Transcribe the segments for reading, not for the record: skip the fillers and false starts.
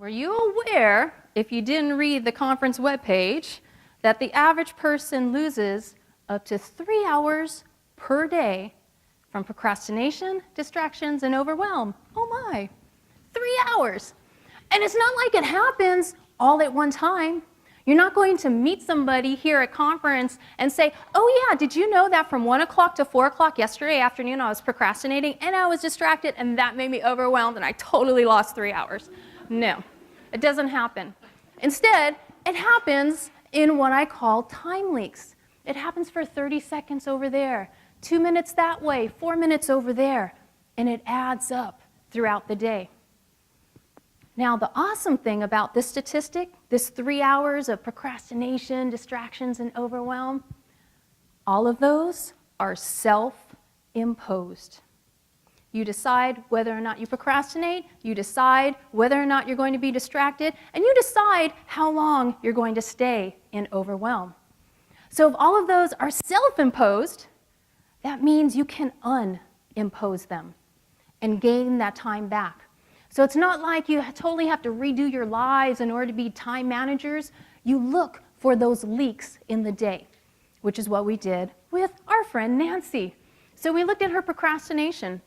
Were you aware, if you didn't read the conference webpage, that the average person loses up to 3 hours per day from procrastination, distractions, and overwhelm? Oh my, 3 hours. And it's not like it happens all at one time. You're not going to meet somebody here at conference and say, oh yeah, did you know that from 1 o'clock to 4 o'clock yesterday afternoon I was procrastinating and I was distracted and that made me overwhelmed and I totally lost 3 hours. No, it doesn't happen. Instead, it happens in what I call time leaks. It happens for 30 seconds over there, 2 minutes that way, 4 minutes over there, and it adds up throughout the day. Now, the awesome thing about this statistic, this 3 hours of procrastination, distractions, and overwhelm, all of those are self-imposed. You decide whether or not you procrastinate, you decide whether or not you're going to be distracted, and you decide how long you're going to stay in overwhelm. So if all of those are self-imposed, that means you can unimpose them and gain that time back. So it's not like you totally have to redo your lives in order to be time managers. You look for those leaks in the day, which is what we did with our friend Nancy. So we looked at her procrastination.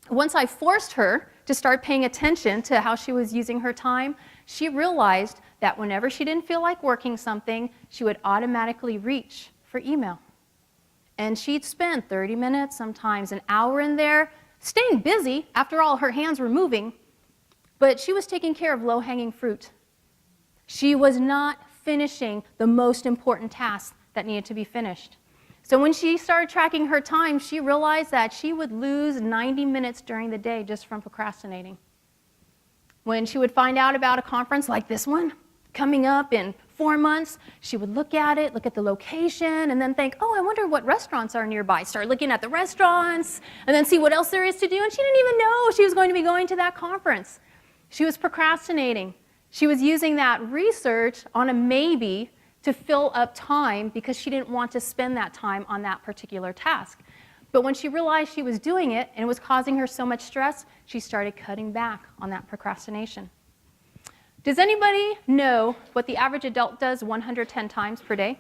Once I forced her to start paying attention to how she was using her time, she realized that whenever she didn't feel like working something, she would automatically reach for email. And she'd spend 30 minutes, sometimes an hour in there, staying busy. After all, her hands were moving. But she was taking care of low-hanging fruit. She was not finishing the most important tasks that needed to be finished. So when she started tracking her time, she realized that she would lose 90 minutes during the day just from procrastinating. When she would find out about a conference like this one coming up in 4 months, she would look at it, look at the location, and then think, oh, I wonder what restaurants are nearby. Start looking at the restaurants, and then see what else there is to do. And she didn't even know she was going to be going to that conference. She was procrastinating. She was using that research on a maybe to fill up time because she didn't want to spend that time on that particular task. But when she realized she was doing it and it was causing her so much stress, she started cutting back on that procrastination. Does anybody know what the average adult does 110 times per day?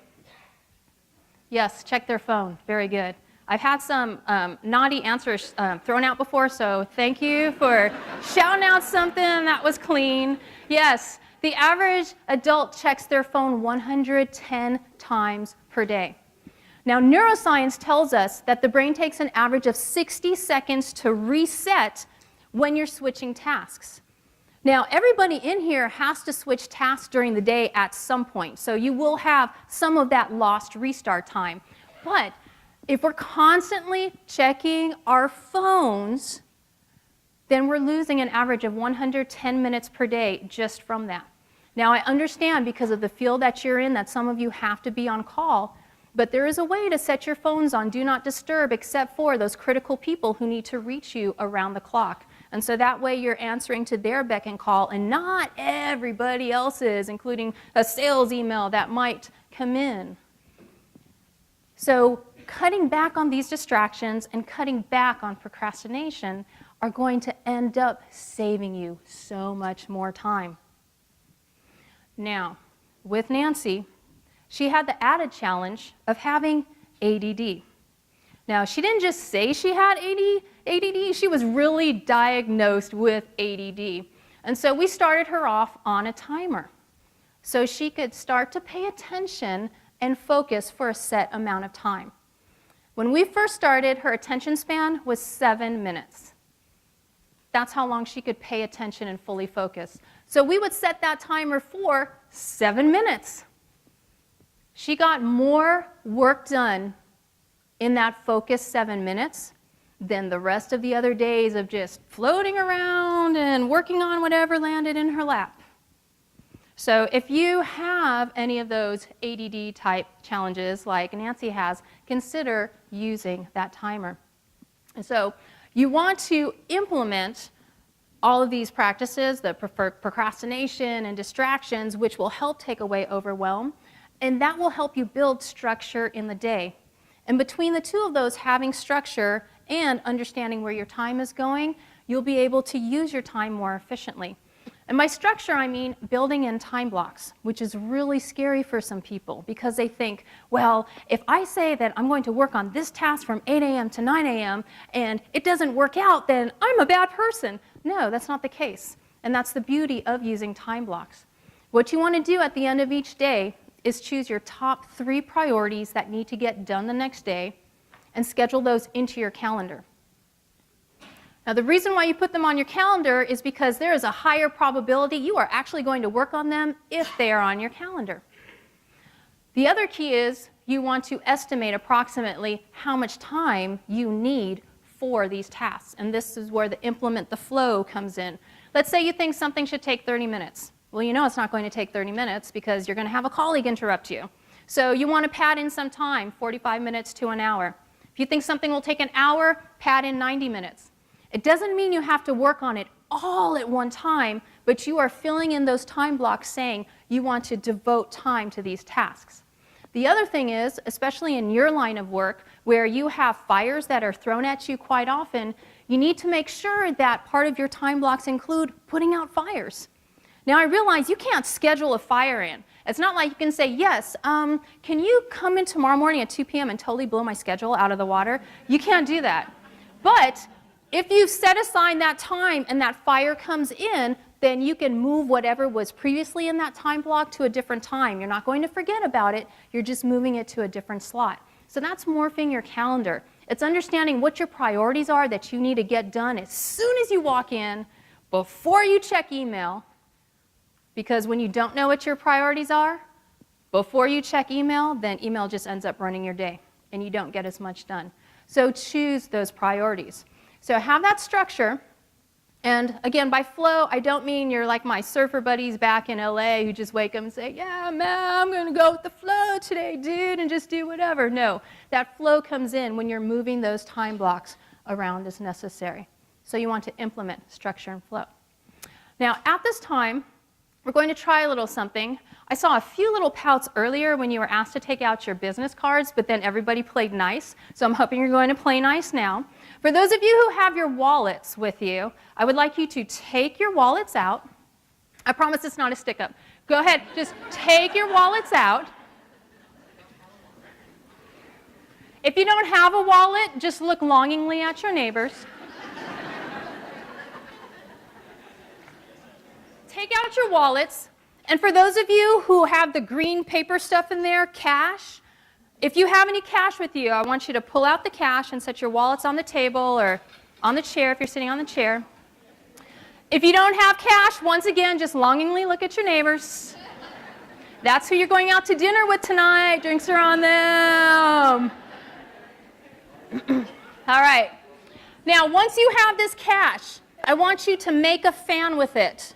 Yes, check their phone. Very good. I've had some naughty answers thrown out before, so thank you for shouting out something that was clean. Yes, the average adult checks their phone 110 times per day. Now, neuroscience tells us that the brain takes an average of 60 seconds to reset when you're switching tasks. Now, everybody in here has to switch tasks during the day at some point, so you will have some of that lost restart time. But if we're constantly checking our phones, then we're losing an average of 110 minutes per day just from that. Now, I understand because of the field that you're in that some of you have to be on call, but there is a way to set your phones on Do Not Disturb except for those critical people who need to reach you around the clock. And so that way you're answering to their beck and call and not everybody else's, including a sales email that might come in. So cutting back on these distractions and cutting back on procrastination are going to end up saving you so much more time. Now, with Nancy, she had the added challenge of having ADD. Now, she didn't just say she had ADD, she was really diagnosed with ADD. And so we started her off on a timer so she could start to pay attention and focus for a set amount of time. When we first started, her attention span was 7 minutes. That's how long she could pay attention and fully focus. So we would set that timer for 7 minutes. She got more work done in that focused 7 minutes than the rest of the other days of just floating around and working on whatever landed in her lap. So if you have any of those ADD type challenges like Nancy has, consider using that timer. And so you want to implement all of these practices, the procrastination and distractions, which will help take away overwhelm, and that will help you build structure in the day. And between the two of those, having structure and understanding where your time is going, you'll be able to use your time more efficiently. And by structure, I mean building in time blocks, which is really scary for some people because they think, well, if I say that I'm going to work on this task from 8 a.m. to 9 a.m. and it doesn't work out, then I'm a bad person. No, that's not the case. And that's the beauty of using time blocks. What you want to do at the end of each day is choose your top 3 priorities that need to get done the next day and schedule those into your calendar. Now, the reason why you put them on your calendar is because there is a higher probability you are actually going to work on them if they are on your calendar. The other key is you want to estimate approximately how much time you need for these tasks. And this is where the implement the flow comes in. Let's say you think something should take 30 minutes. Well, you know it's not going to take 30 minutes because you're going to have a colleague interrupt you. So you want to pad in some time, 45 minutes to an hour. If you think something will take an hour, pad in 90 minutes. It doesn't mean you have to work on it all at one time, but you are filling in those time blocks saying you want to devote time to these tasks. The other thing is, especially in your line of work, where you have fires that are thrown at you quite often, you need to make sure that part of your time blocks include putting out fires. Now, I realize you can't schedule a fire in. It's not like you can say, yes, can you come in tomorrow morning at 2 p.m. and totally blow my schedule out of the water? You can't do that. But if you set aside that time and that fire comes in, then you can move whatever was previously in that time block to a different time. You're not going to forget about it. You're just moving it to a different slot. So that's morphing your calendar. It's understanding what your priorities are that you need to get done as soon as you walk in, before you check email. Because when you don't know what your priorities are, before you check email, then email just ends up running your day, and you don't get as much done. So choose those priorities. So have that structure, and again, by flow, I don't mean you're like my surfer buddies back in LA who just wake up and say, yeah, man, I'm going to go with the flow today, dude, and just do whatever. No, that flow comes in when you're moving those time blocks around as necessary. So you want to implement structure and flow. Now, at this time, we're going to try a little something. I saw a few little pouts earlier when you were asked to take out your business cards, but then everybody played nice, so I'm hoping you're going to play nice now. For those of you who have your wallets with you, I would like you to take your wallets out. I promise it's not a stick-up. Go ahead, just take your wallets out. If you don't have a wallet, just look longingly at your neighbors. Take out your wallets, and for those of you who have the green paper stuff in there, cash, if you have any cash with you, I want you to pull out the cash and set your wallets on the table or on the chair if you're sitting on the chair. If you don't have cash, once again, just longingly look at your neighbors. That's who you're going out to dinner with tonight. Drinks are on them. All right. Now, once you have this cash, I want you to make a fan with it.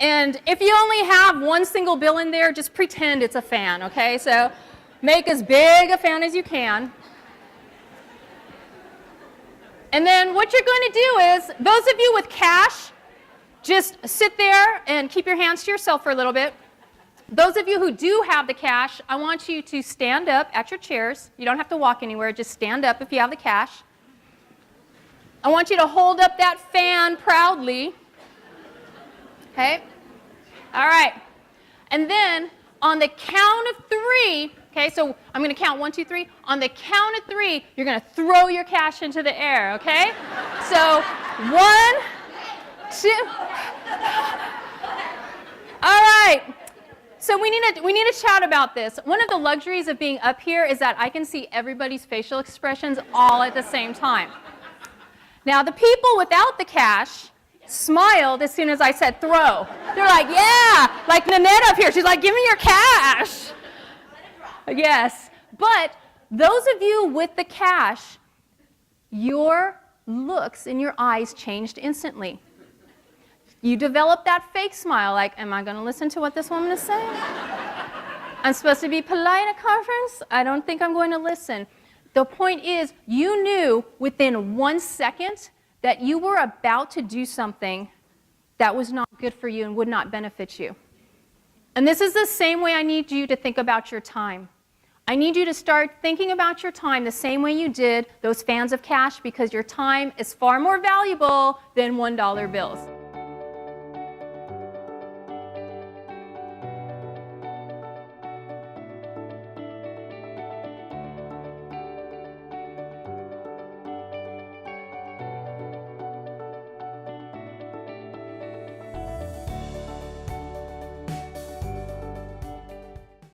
And if you only have one single bill in there, just pretend it's a fan, okay? So make as big a fan as you can. And then what you're going to do is, those of you with cash, just sit there and keep your hands to yourself for a little bit. Those of you who do have the cash, I want you to stand up at your chairs. You don't have to walk anywhere, just stand up if you have the cash. I want you to hold up that fan proudly. Okay? All right. And then on the count of 3, okay, so I'm going to count 1, 2, 3. On the count of 3, you're going to throw your cash into the air, okay? So 1, 2. All right. So we need to chat about this. One of the luxuries of being up here is that I can see everybody's facial expressions all at the same time. Now, the people without the cash smiled as soon as I said throw. They're like, yeah, like Nanette up here. She's like, give me your cash. Yes. But those of you with the cash, your looks in your eyes changed instantly. You developed that fake smile, like, am I going to listen to what this woman is saying? I'm supposed to be polite at a conference? I don't think I'm going to listen. The point is, you knew within 1 second that you were about to do something that was not good for you and would not benefit you. And this is the same way I need you to think about your time. I need you to start thinking about your time the same way you did those fans of cash, because your time is far more valuable than $1 bills.